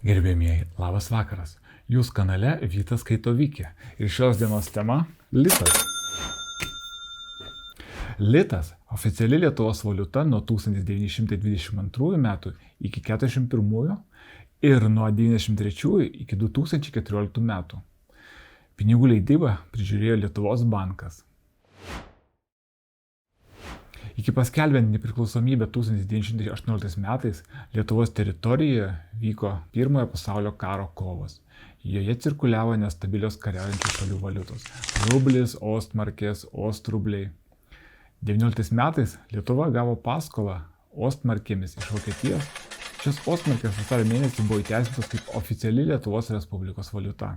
Gerbėmieji, labas vakaras. Jūs kanale Vytas skaito Vykė. Ir šios dienos tema – litas. Litas – oficiali Lietuvos valiuta nuo 1922 metų iki 1941 ir nuo 1993 iki 2014 metų. Pinigų leidybą prižiūrėjo Lietuvos bankas. Iki paskelbiant nepriklausomybę 1918 metais Lietuvos teritorijoje vyko Pirmojo pasaulinio karo kovos. Joje cirkuliavo nestabilios kariaujančių šalių valiutos – rublis, ostmarkės, ostrubliai. 19 metais Lietuva gavo paskolą ostmarkėmis iš Vokietijos. Šios ostmarkės vasario mėnesį buvo įteisintos kaip oficiali Lietuvos Respublikos valiuta.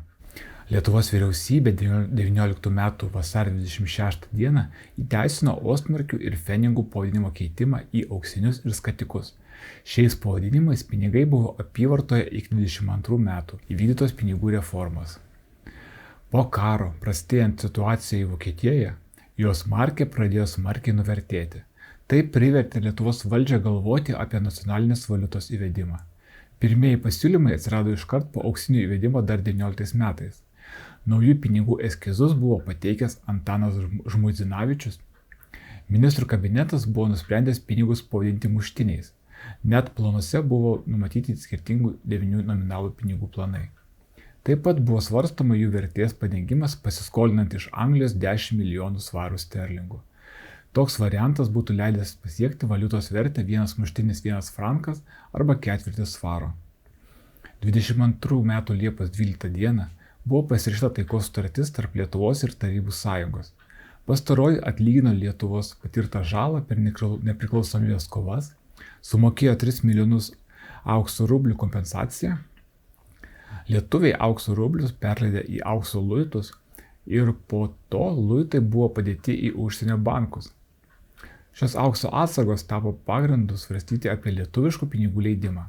Lietuvos vyriausybė 19 metų vasario 26 dieną įteisino ostmarkių ir pfenigų pavadinimo keitimą į auksinius ir skatikus. Šiais pavadinimais pinigai buvo apyvartoje iki 22 metų įvykdytos pinigų reformos. Po karo, prastėjant situacijai Vokietijoje, jos markė pradėjo smarkiai nuvertėti. Tai privertė Lietuvos valdžią galvoti apie nacionalinės valiutos įvedimą. Pirmieji pasiūlymai atsirado iškart po auksinių įvedimo dar 19 metais. Naujų pinigų eskizus buvo pateikęs Antanas Žmuidzinavičius. Ministrų kabinetas buvo nusprendęs pinigus pavadinti muštiniais. Net planuose buvo numatyti skirtingų 9 nominalų pinigų planai. Taip pat buvo svarstoma jų vertės padengimas pasiskolinant iš Anglijos 10 milijonų svarų sterlingų. Toks variantas būtų leidęs pasiekti valiutos vertę 1 muštinis 1 frankas arba ketvirtis svaro. 22 metų Liepos 12 dieną buvo pasirašyta taikos sutartis tarp Lietuvos ir Tarybų sąjungos. Pastaroji atlygino Lietuvos patirtą žalą per nepriklausomybės kovas, sumokėjo 3 milijonus aukso rublių kompensaciją. Lietuviai aukso rublius perleidė į aukso luitus ir po to luitai buvo padėti į užsienio bankus. Šios aukso atsargos tapo pagrindu svarstyti apie lietuviškų pinigų leidimą.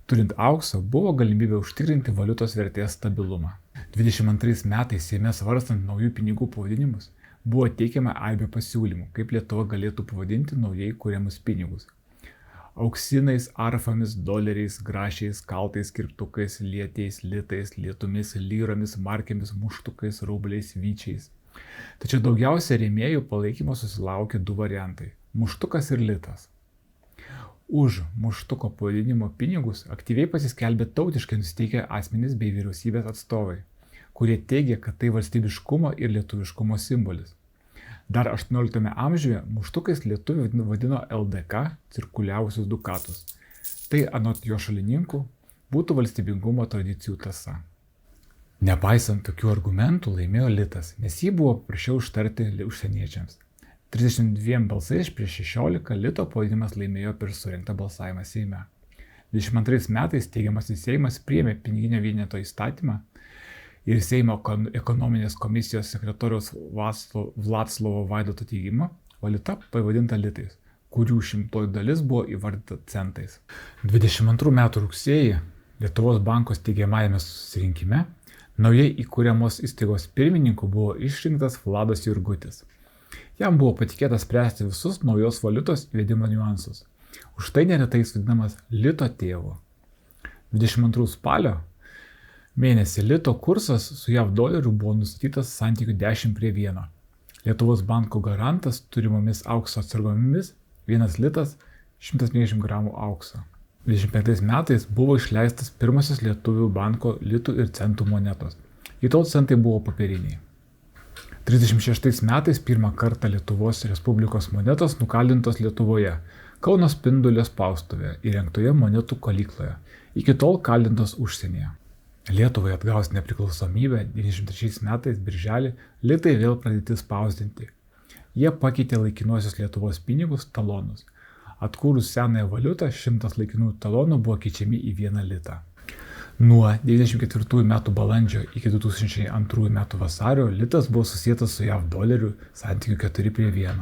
Turint aukso, buvo galimybė užtikrinti valiutos vertės stabilumą. 22 metais Seime svarstant naujų pinigų pavadinimus, buvo teikiama aibė pasiūlymų, kaip Lietuva galėtų pavadinti naujai kuriamus pinigus. Auksinais, arfomis, doleriais, grašiais, kaltais, kirptukais, lietiais, litais, lietumis, lyromis, markėmis, muštukais, rubliais, vyčiais. Tačiau daugiausia rėmėjų palaikymo susilaukė 2 variantai – muštukas ir litas. Už muštuko pavadinimo pinigus aktyviai pasiskelbė tautiškai nusiteikę asmenys bei vyriausybės atstovai, kurie teigia, kad tai valstybiškumo ir lietuviškumo simbolis. Dar 18 amžiuje muštukais lietuviai vadino LDK cirkuliavusius dukatus. Tai anot jo šalininkų būtų valstybingumo tradicijų tąsa. Nepaisant tokių argumentų laimėjo litas, nes jį buvo prašiau užtarti užsieniečiams. 32 balsais prieš 16 lito pavadinimas laimėjo per surinktą balsavimą Seime. 22 metais steigiamasis Seimas priėmė piniginio vieneto įstatymą ir Seimo ekonominės komisijos sekretoriaus Vaclovo Vaidoto teigimu valiuta pavadinta litais, kurių 100 dalis buvo įvardyta centais. 22 metų rugsėjį Lietuvos banko steigiamajame susirinkime naujai įkuriamos įstaigos pirmininku buvo išrinktas Vladas Jurgutis. Jam buvo patikėta spręsti visus naujos valiutos įvedimo niuansus. Už tai neretai jis vadinamas lito tėvu. 22 spalio mėnesį lito kursas su JAV doleriu buvo nustatytas santykiu 10:1. Lietuvos banko garantas turimomis aukso atsargomis 1 litas 150 gramų aukso. 25 metais buvo išleistas pirmasis Lietuvių banko litų ir centų monetos. Iki tol centai buvo popieriniai. 36 metais pirmą kartą Lietuvos Respublikos monetos nukaldintos Lietuvoje, Kauno Spindulio spaustuvėje įrengtoje monetų kalykloje, iki tol kaldintos užsienyje. Lietuvai atgaus nepriklausomybę 93 metais birželį litai vėl pradėti spausdinti. Jie pakeitė laikinuosius Lietuvos pinigus talonus. Atkūrus senąją valiutą 100 laikinų talonų buvo keičiami į 1 litą. Nuo 1994 metų balandžio iki 2002 metų vasario litas buvo susietas su JAV doleriu santykiu 4:1.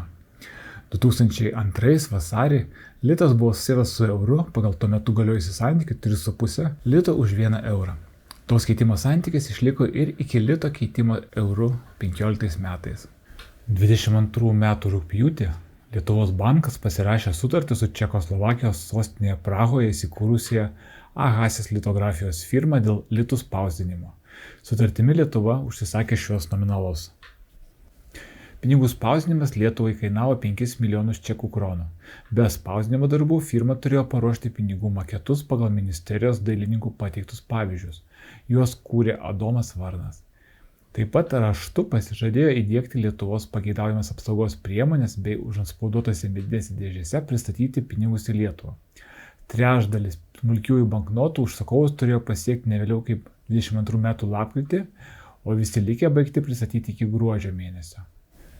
2002 vasarį litas buvo susietas su euru pagal tuo metu galiojusį santykį 3,5 lito už 1 eurą. Tos keitimo santykis išliko ir iki lito keitimo euru 15 metais. 22 metų rugpjūtį Lietuvos bankas pasirašė sutartį su Čekoslovakijos sostinėje Prahoje įsikūrusia Ahasės litografijos firma dėl litų spausdinimo. Sutartimi Lietuva užsisakė šios nominalus. Pinigų spausdinimas Lietuvai kainavo 5 milijonus čekų kronų. Be spausdinimo darbų firma turėjo paruošti pinigų maketus pagal ministerijos dailininkų pateiktus pavyzdžius. Juos kūrė Adomas Varnas. Taip pat raštu pasižadėjo įdiegti Lietuvos pageidaujamas apsaugos priemonės bei užantspauduotose medinėse dėžėse pristatyti pinigus į Lietuvą. Trečdalis smulkiųjų banknotų užsakovus turėjo pasiekti ne vėliau kaip 22 metų lapkritį, o visi likę baigti pristatyti iki gruodžio mėnesio.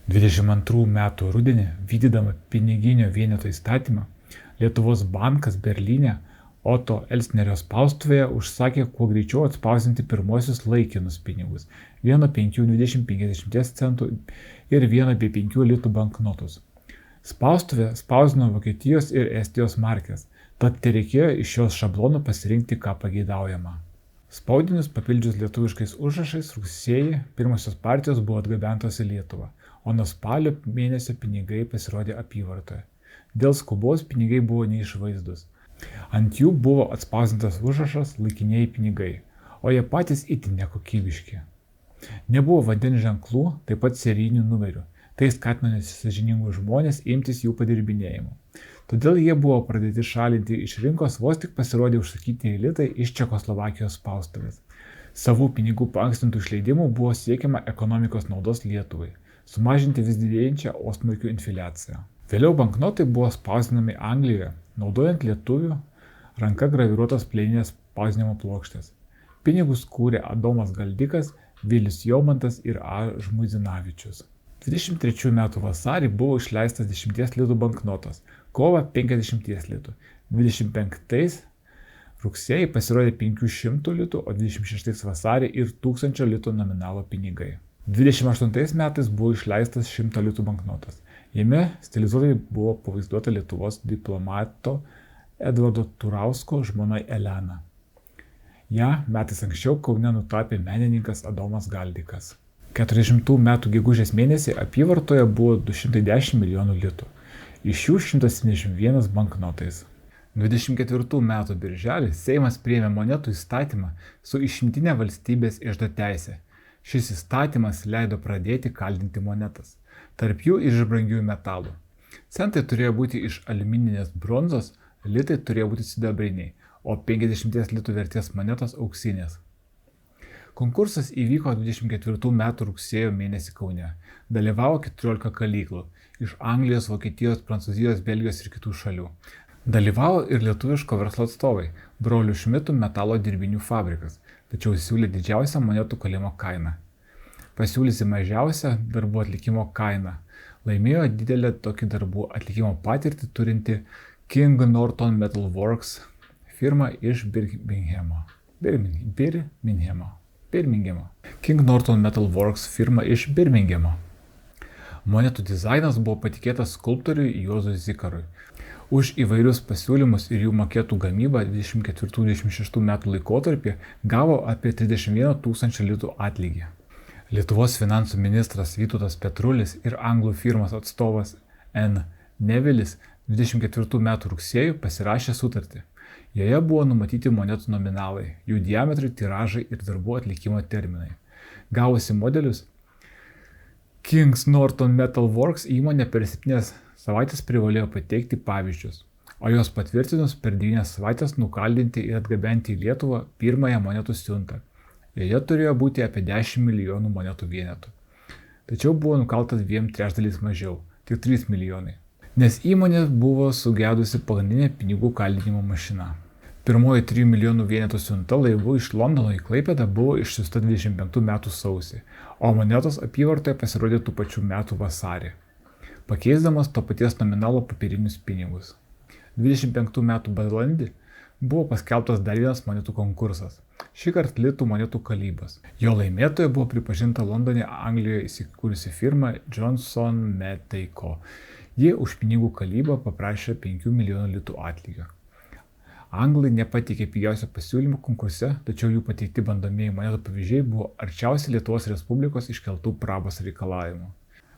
22 metų rudenį, vykdydama piniginio vieneto įstatymą, Lietuvos bankas Berlyne Oto Elsnerio spaustuvėje užsakė kuo greičiau atspausdinti pirmosius laikinus pinigus – 1 5, 20, 50 centų ir 1 bei 5 litų banknotus. Spaustuvė spausdino Vokietijos ir Estijos markes, tad tereikėjo iš šios šablonų pasirinkti, ką pageidaujama. Spaudinius papildžius lietuviškais užrašais rugsėjį pirmosios partijos buvo atgabentos į Lietuvą, o nuo spalio mėnesio pinigai pasirodė apyvartoje. Dėl skubos pinigai buvo neišvaizdus. Ant jų buvo atspausdintas užrašas laikinieji pinigai, o jie patys itin nekokybiški. Nebuvo vandens ženklų, taip pat serijinių numerių. Tai skatino nesąžiningus žmonės imtis jų padirbinėjimų. Todėl jie buvo pradėti šalinti iš rinkos vos tik pasirodė užsakyti litai iš Čekoslovakijos spaustuvės. Savų pinigų paankstintų išleidimų buvo siekiama ekonomikos naudos Lietuvai, sumažinti vis didėjančią osmulkių infliaciją. Vėliau banknotai buvo spausdinami Anglijoje, naudojant lietuvių ranka graviruotas plieninės spausdinimo plokštės. Pinigus kūrė Adomas Galdikas, Vilius Jomantas ir A. Žmuidzinavičius. 23 metų vasarį buvo išleistas 10 litų banknotas, kovą 50 litų. 25 rugsėjį pasirodė 500 litų, o 26 vasarį ir 1000 litų nominalo pinigai. 28 metais buvo išleistas 100 litų banknotas. Jame stilizuotai buvo pavaizduota Lietuvos diplomato Edvardo Turausko žmona Elena. Ja metais anksčiau Kaune nutapė menininkas Adomas Galdikas. 40 metų gegužės mėnesį apyvartoje buvo 210 milijonų litų, iš jų 171 banknotais. 24 metų birželį Seimas priėmė monetų įstatymą su išimtine valstybės iždo teise. Šis įstatymas leido pradėti kaldinti monetas, tarp jų iš brangiųjų metalų. Centai turėjo būti iš aliumininės bronzos, litai turėjo būti sidabriniai, o 50 litų vertės monetos auksinės. Konkursas įvyko 24 metų rugsėjo mėnesį Kaune. Dalyvavo 14 kalyklų iš Anglijos, Vokietijos, Prancūzijos, Belgijos ir kitų šalių. Dalyvavo ir lietuviško verslo atstovai, brolių Šmitų metalo dirbinių fabrikas, tačiau siūlė didžiausią monetų kalimo kainą. Pasiūlysi mažiausią darbų atlikimo kainą. Laimėjo didelę tokį darbų atlikimo patirtį turinti King Norton Metal Works firma iš Birminghamo. King Norton Metal Works firma iš Birminghamo. Monetų dizainas buvo patikėtas skulptoriui Juozui Zikarui. Už įvairius pasiūlymus ir jų maketų gamybą 24-26 metų laikotarpį gavo apie 31 000 litų atlygį. Lietuvos finansų ministras Vytautas Petrulis ir anglų firmos atstovas N. Nevilis 24 metų rugsėjį pasirašė sutartį. Joje buvo numatyti monetų nominalai, jų diametrai, tiražai ir darbų atlikimo terminai. Gavusi modelius, King Norton Metal Works įmonė per 7 savaitės privalėjo pateikti pavyzdžius, o jos patvirtinus per 9 savaitės nukaldinti ir atgabenti į Lietuvą pirmąją monetų siuntą. Joje turėjo būti apie 10 milijonų monetų vienetų. Tačiau buvo nukaltas 2/3 mažiau, tik 3 milijonai. Nes įmonė buvo sugedusi pagrindinė pinigų kaldinimo mašina. Pirmoji 3 milijonų vienetų siunta laivu iš Londono į Klaipėdą buvo išsiųsta 25 metų sausį, o monetos apyvartoje pasirodė tų pačių metų vasarį, pakeisdamas to paties nominalo popierinius pinigus. 25 metų balandį buvo paskelbtas dar vienas monetų konkursas, šįkart litų monetų kalybos. Jo laimėtoja buvo pripažinta Londone, Anglijoje įsikūrusi firma Johnson Matthey Co. Ji už pinigų kalybą paprašė 5 milijonų litų atlygio. Anglai nepateikė pigiausio pasiūlymo konkurse, tačiau jų pateikti bandomieji monetų pavyzdžiai buvo arčiausiai Lietuvos Respublikos iškeltų prabos reikalavimų.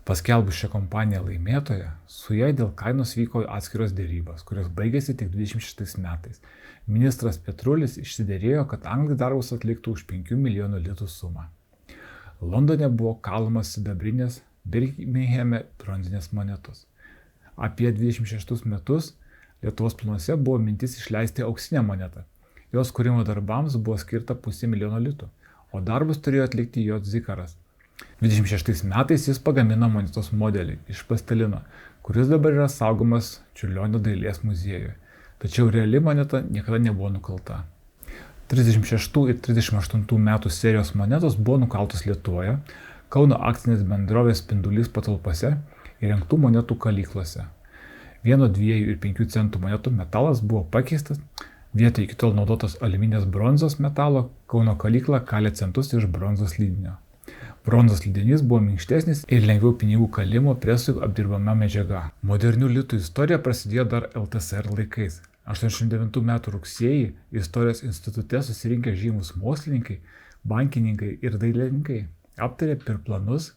Paskelbus šią kompaniją laimėtoją, su jai dėl kainos vyko atskiros dėrybos, kurios baigėsi tik 26 metais. Ministras Petrulis išsiderėjo, kad anglai darbus atliktų už 5 milijonų litų sumą. Londone buvo kalamos sidabrinės, Birminghame bronzinės monetos. Apie 26 metus Lietuvos planuose buvo mintis išleisti auksinę monetą. Jos kūrimo darbams buvo skirta 500 000 litų, o darbus turėjo atlikti J. Zikaras. 26 metais jis pagamino monetos modelį iš plastilino, kuris dabar yra saugomas Čiurlionio dailės muziejuje. Tačiau reali moneta niekada nebuvo nukalta. 36 ir 38 metų serijos monetos buvo nukaltos Lietuvoje, Kauno akcinės bendrovės Spindulys patalpose įrengtų monetų kalyklose. 1, 2 ir 5 centų monetų metalas buvo pakeistas, vietoj iki tol naudotos aliuminės bronzos metalo Kauno kalykla kalė centus iš bronzos lydinio. Bronzos lydinys buvo minkštesnis ir lengviau pinigų kalimo presui apdirbama medžiaga. Modernių litų istorija prasidėjo dar LTSR laikais. 89 metų rugsėjį Istorijos institute susirinkę žymus mokslininkai, bankininkai ir dailininkai aptarė per planus,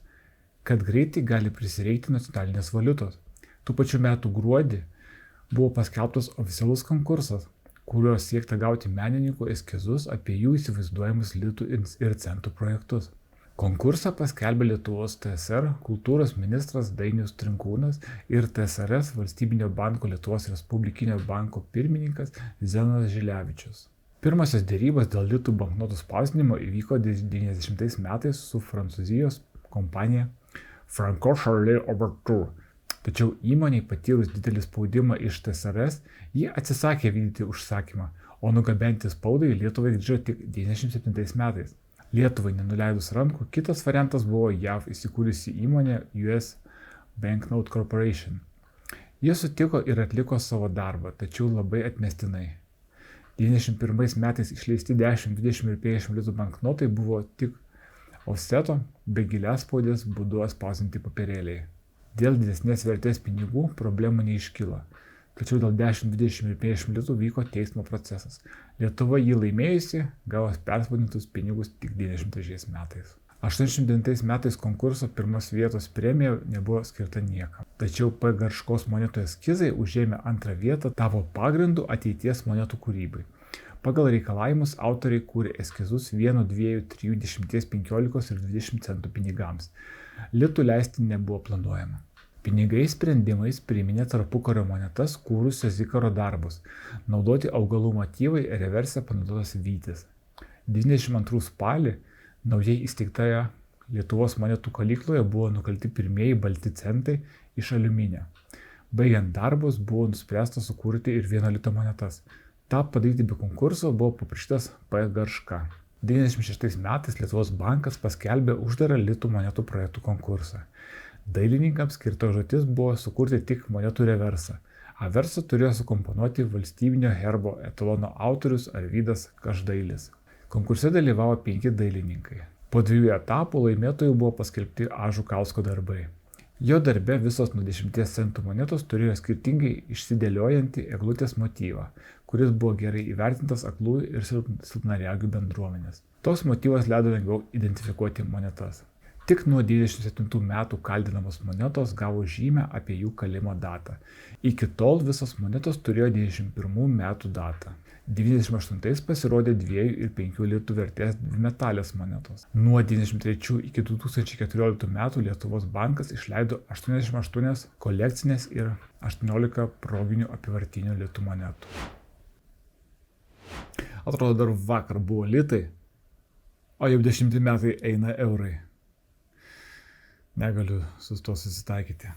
kad greitai gali prisireikti nacionalinės valiutos. Tų pačių metų gruodį buvo paskelbtas oficialus konkursas, kuriuo siekta gauti menininkų eskizus apie jų įsivaizduojamus litų ir centų projektus. Konkursą paskelbė Lietuvos TSR kultūros ministras Dainius Trinkūnas ir TSRS Valstybinio banko Lietuvos Respublikinio banko pirmininkas Zenonas Žilevičius. Pirmosios dėrybos dėl litų banknotų spausdinimo įvyko 90 metais su Prancūzijos kompanija Franco-Charlie Overture. Tačiau įmonei patyrus didelį spaudimą iš TSRS, ji atsisakė vykdyti užsakymą, o nugabenti spaudai Lietuvai grįžo tik 97 metais. Lietuvai nenuleidus rankų, kitas variantas buvo JAV įsikūrusi įmonė US Banknote Corporation. Jie sutiko ir atliko savo darbą, tačiau labai atmestinai. 91 metais išleisti 10, 20 ir 50 litų banknotai buvo tik offseto bei giliaspaudės būdu atspausdinti popierėliai. Dėl didesnės vertės pinigų problemų neiškilo, tačiau dėl 10, 20 ir 50 litų vyko teismo procesas. Lietuva jį laimėjusi, gavo perspausdintus pinigus tik 93 metais. 89 metais konkurso pirmos vietos premija nebuvo skirta niekam. Tačiau P. Garškos monetų eskizai užėmė antrą vietą, tapo pagrindu ateities monetų kūrybai. Pagal reikalavimus autoriai kūrė eskizus 1, 2, 3, 10, 15 ir 20 centų pinigams. Litų leisti nebuvo planuojama. Pinigai sprendimais priminė tarpukario monetas kūrusio Zikaro darbus. Naudoti augalų motyvai reverse panaudotas vytis. 92 spalį naujai įsteigtoje Lietuvos monetų kalykloje buvo nukalti pirmieji balti centai iš aliuminio. Baigiant darbus buvo nuspręsta sukurti ir 1 lito monetas. Ta padaryti be konkurso buvo paprašytas P. Garška. 96 metais Lietuvos bankas paskelbė uždarą litų monetų projektų konkursą. Dailininkams skirta užduotis buvo sukurti tik monetų reversą. Aversą turėjo sukomponuoti valstybinio herbo etalono autorius Arvydas Každailis. Konkurse dalyvavo 5 dailininkai. Po 2 etapų laimėtojų buvo paskelbti A. Žukausko darbai. Jo darbe visos nuo 10 centų monetos turėjo skirtingai išsidėliojantį eglutės motyvą, kuris buvo gerai įvertintas aklųjų ir silpnaregių bendruomenės. Toks motyvas leido lengviau identifikuoti monetas. Tik nuo 97 metų kaldinamos monetos gavo žymę apie jų kalimo datą. Iki tol visos monetos turėjo 91 metų datą. 98 pasirodė 2 ir 5 litų vertės dvimetalės monetos. Nuo 93 iki 2014 metų Lietuvos bankas išleido 88 kolekcinės ir 18 proginių apyvartinių litų monetų. Atrodo, dar vakar buvo litai, o jau 10 metai eina eurai. Negaliu su to susitaikyti.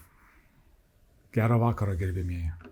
Gero vakaro, gerbėmieji.